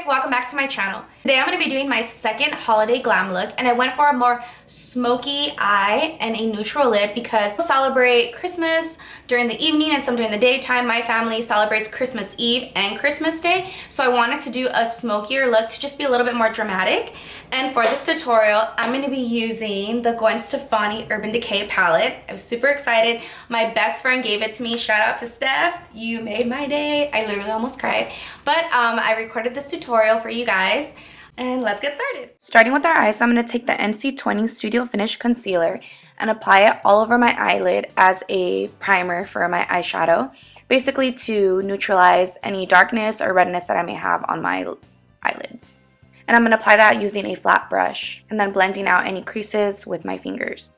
welcome back to my channel. Today I'm going to be doing my second holiday glam look, and I went for a more smoky eye and a neutral lip because we celebrate Christmas during the evening and some during the daytime. My family celebrates Christmas Eve and Christmas Day, so I wanted to do a smokier look to just be a little bit more dramatic. And for this tutorial, I'm going to be using the Gwen Stefani Urban Decay palette. I was super excited. My best friend gave it to me. Shout out to Steph. You made my day. I literally almost cried. But I recorded this tutorial for you guys, and let's get started. Starting with our eyes, I'm going to take the NC20 Studio Finish Concealer and apply it all over my eyelid as a primer for my eyeshadow, basically to neutralize any darkness or redness that I may have on my eyelids. And I'm going to apply that using a flat brush and then blending out any creases with my fingers.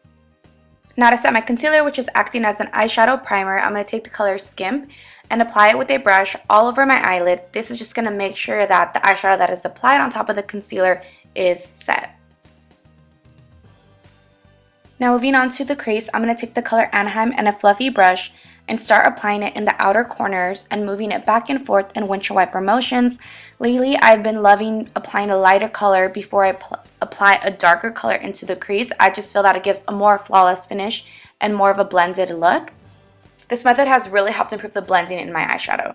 Now to set my concealer, which is acting as an eyeshadow primer, I'm going to take the color Skimp and apply it with a brush all over my eyelid. This is just going to make sure that the eyeshadow that is applied on top of the concealer is set. Now moving on to the crease, I'm going to take the color Anaheim and a fluffy brush and start applying it in the outer corners and moving it back and forth in windshield wiper motions. Lately, I've been loving applying a lighter color before I apply a darker color into the crease. I just feel that it gives a more flawless finish and more of a blended look. This method has really helped improve the blending in my eyeshadow.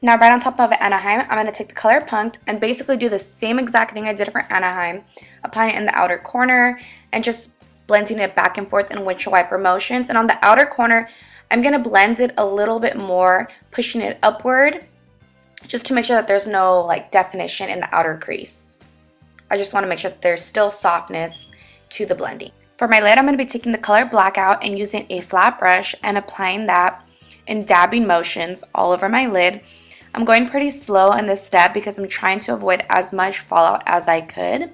Now right on top of Anaheim, I'm going to take the color Punked and basically do the same exact thing I did for Anaheim, applying it in the outer corner and just blending it back and forth in windshield wiper motions. And on the outer corner, I'm going to blend it a little bit more, pushing it upward, just to make sure that there's no like definition in the outer crease. I just want to make sure that there's still softness to the blending. For my lid, I'm going to be taking the color Blackout and using a flat brush and applying that in dabbing motions all over my lid. I'm going pretty slow in this step because I'm trying to avoid as much fallout as I could.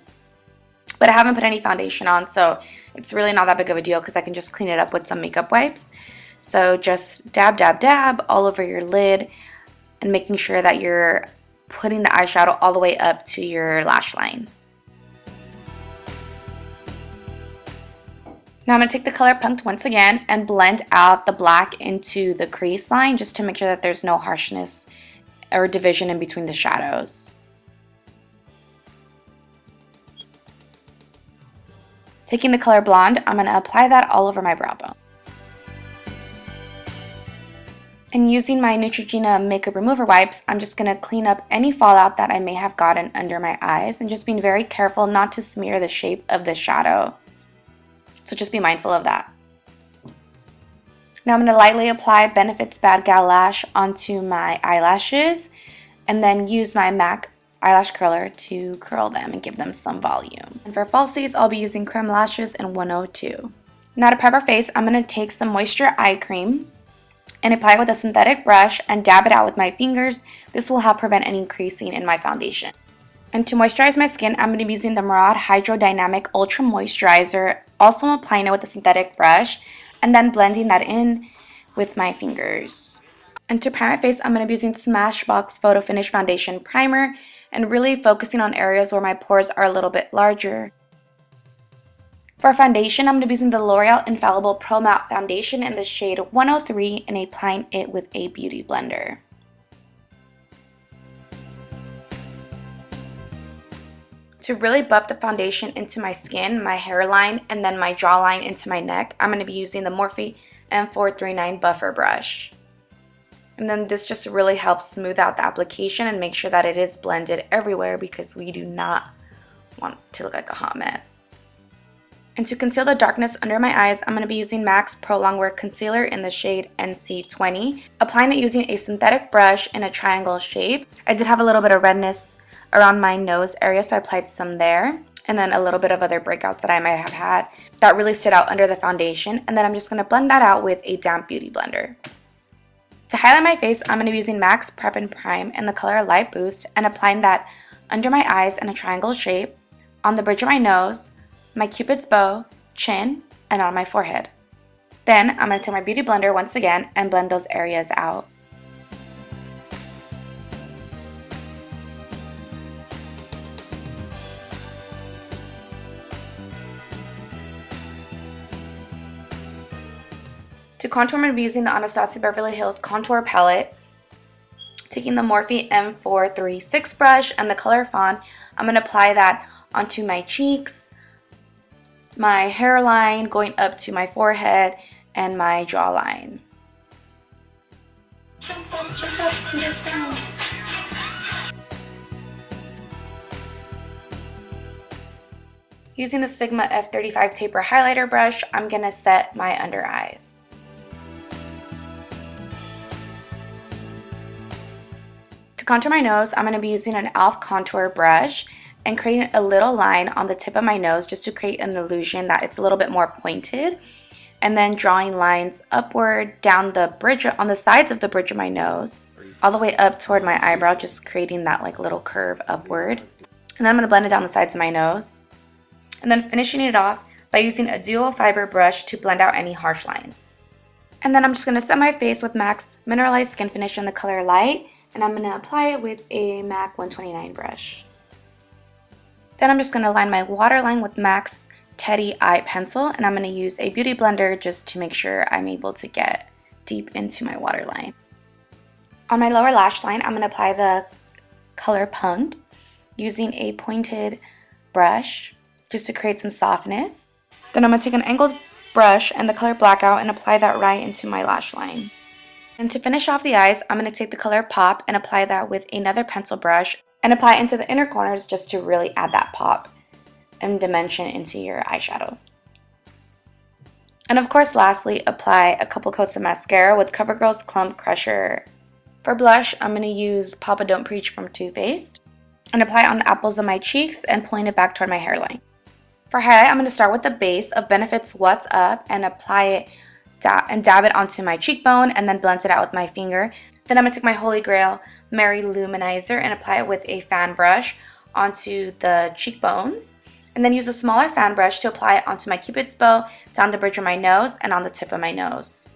But I haven't put any foundation on, so it's really not that big of a deal because I can just clean it up with some makeup wipes. So just dab, dab, dab all over your lid and making sure that you're putting the eyeshadow all the way up to your lash line. Now I'm going to take the color Punked once again and blend out the black into the crease line just to make sure that there's no harshness or division in between the shadows. Taking the color Blonde, I'm going to apply that all over my brow bone. And using my Neutrogena makeup remover wipes, I'm just going to clean up any fallout that I may have gotten under my eyes and just being very careful not to smear the shape of the shadow. So just be mindful of that. Now I'm going to lightly apply Benefit's Bad Gal Lash onto my eyelashes and then use my MAC Eyelash Curler to curl them and give them some volume. And for falsies, I'll be using Creme Lashes in 102. Now to prep our face, I'm going to take some moisture eye cream and apply it with a synthetic brush and dab it out with my fingers. This will help prevent any creasing in my foundation. And to moisturize my skin, I'm going to be using the Murad Hydrodynamic Ultra Moisturizer. Also I'm applying it with a synthetic brush and then blending that in with my fingers. And to prime my face, I'm going to be using Smashbox Photofinish Foundation Primer and really focusing on areas where my pores are a little bit larger. For foundation, I'm going to be using the L'Oreal Infallible Pro Matte Foundation in the shade 103 and applying it with a beauty blender. To really buff the foundation into my skin, my hairline, and then my jawline into my neck, I'm going to be using the Morphe M439 Buffer Brush. And then this just really helps smooth out the application and make sure that it is blended everywhere because we do not want to look like a hot mess. And to conceal the darkness under my eyes, I'm going to be using MAC's Prolongwear Concealer in the shade NC20, applying it using a synthetic brush in a triangle shape. I did have a little bit of redness around my nose area, so I applied some there, and then a little bit of other breakouts that I might have had that really stood out under the foundation, and then I'm just going to blend that out with a damp beauty blender. To highlight my face, I'm going to be using MAC's Prep and Prime in the color Light Boost and applying that under my eyes in a triangle shape, on the bridge of my nose, my cupid's bow, chin, and on my forehead. Then I'm going to take my beauty blender once again and blend those areas out. To contour, I'm going to be using the Anastasia Beverly Hills Contour Palette. taking the Morphe M436 brush and the color Fawn, I'm going to apply that onto my cheeks, my hairline, going up to my forehead, and my jawline. Using the Sigma F35 taper highlighter brush, I'm going to set my under eyes. To contour my nose, I'm going to be using an e.l.f. contour brush and creating a little line on the tip of my nose just to create an illusion that it's a little bit more pointed. And then drawing lines upward down the bridge, on the sides of the bridge of my nose, all the way up toward my eyebrow, just creating that like little curve upward. And then I'm going to blend it down the sides of my nose. And then finishing it off by using a dual fiber brush to blend out any harsh lines. And then I'm just going to set my face with MAC's Mineralized Skin Finish in the color Light, and I'm going to apply it with a MAC 129 brush. Then I'm just going to line my waterline with MAC's Teddy Eye Pencil, and I'm going to use a beauty blender just to make sure I'm able to get deep into my waterline. On my lower lash line, I'm going to apply the color Punked using a pointed brush just to create some softness. Then I'm going to take an angled brush and the color Blackout and apply that right into my lash line. And to finish off the eyes, I'm going to take the color Pop and apply that with another pencil brush and apply it into the inner corners just to really add that pop and dimension into your eyeshadow. And of course, lastly, apply a couple coats of mascara with CoverGirl's Clump Crusher. For blush, I'm going to use Papa Don't Preach from Too Faced and apply it on the apples of my cheeks and point it back toward my hairline. For highlight, I'm going to start with the base of Benefit's What's Up and apply it and dab it onto my cheekbone and then blend it out with my finger. Then I'm going to take my Holy Grail Mary Luminizer and apply it with a fan brush onto the cheekbones. And then use a smaller fan brush to apply it onto my Cupid's bow, down the bridge of my nose, and on the tip of my nose.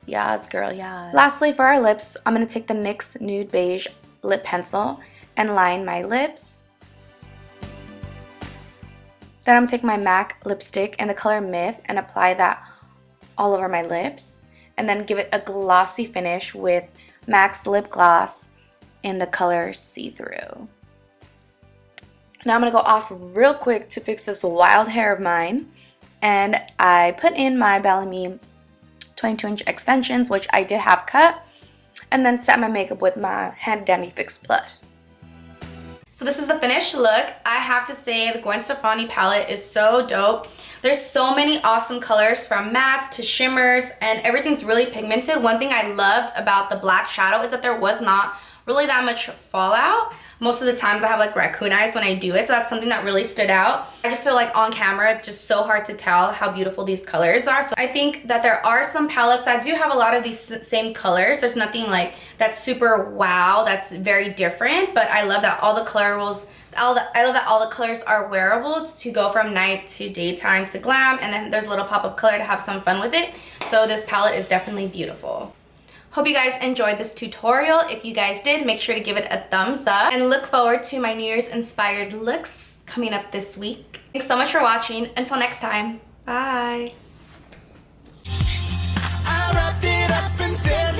Yes, girl, yes. Lastly, for our lips, I'm going to take the NYX Nude Beige lip pencil and line my lips. Then I'm going to take my MAC lipstick in the color Myth and apply that all over my lips. And then give it a glossy finish with MAC's lip gloss in the color See Through. Now I'm going to go off real quick to fix this wild hair of mine. And I put in my Bellamy 22-inch extensions, which I did have cut. And then set my makeup with my Handy Dandy Fix Plus. So this is the finished look. I have to say the Gwen Stefani palette is so dope. There's so many awesome colors from mattes to shimmers and everything's really pigmented. One thing I loved about the black shadow is that there was not really that much fallout. Most of the times I have like raccoon eyes when I do it, so that's something that really stood out. I just feel like on camera it's just so hard to tell how beautiful these colors are. So I think that there are some palettes that do have a lot of these same colors. There's nothing like that's super wow, that's very different, but I love that all the colors, I love that all the colors are wearable to go from night to daytime to glam, and then there's a little pop of color to have some fun with it. So this palette is definitely beautiful. Hope you guys enjoyed this tutorial. If you guys did, make sure to give it a thumbs up and look forward to my New Year's inspired looks coming up this week. Thanks so much for watching. Until next time, bye. I wrapped it up and said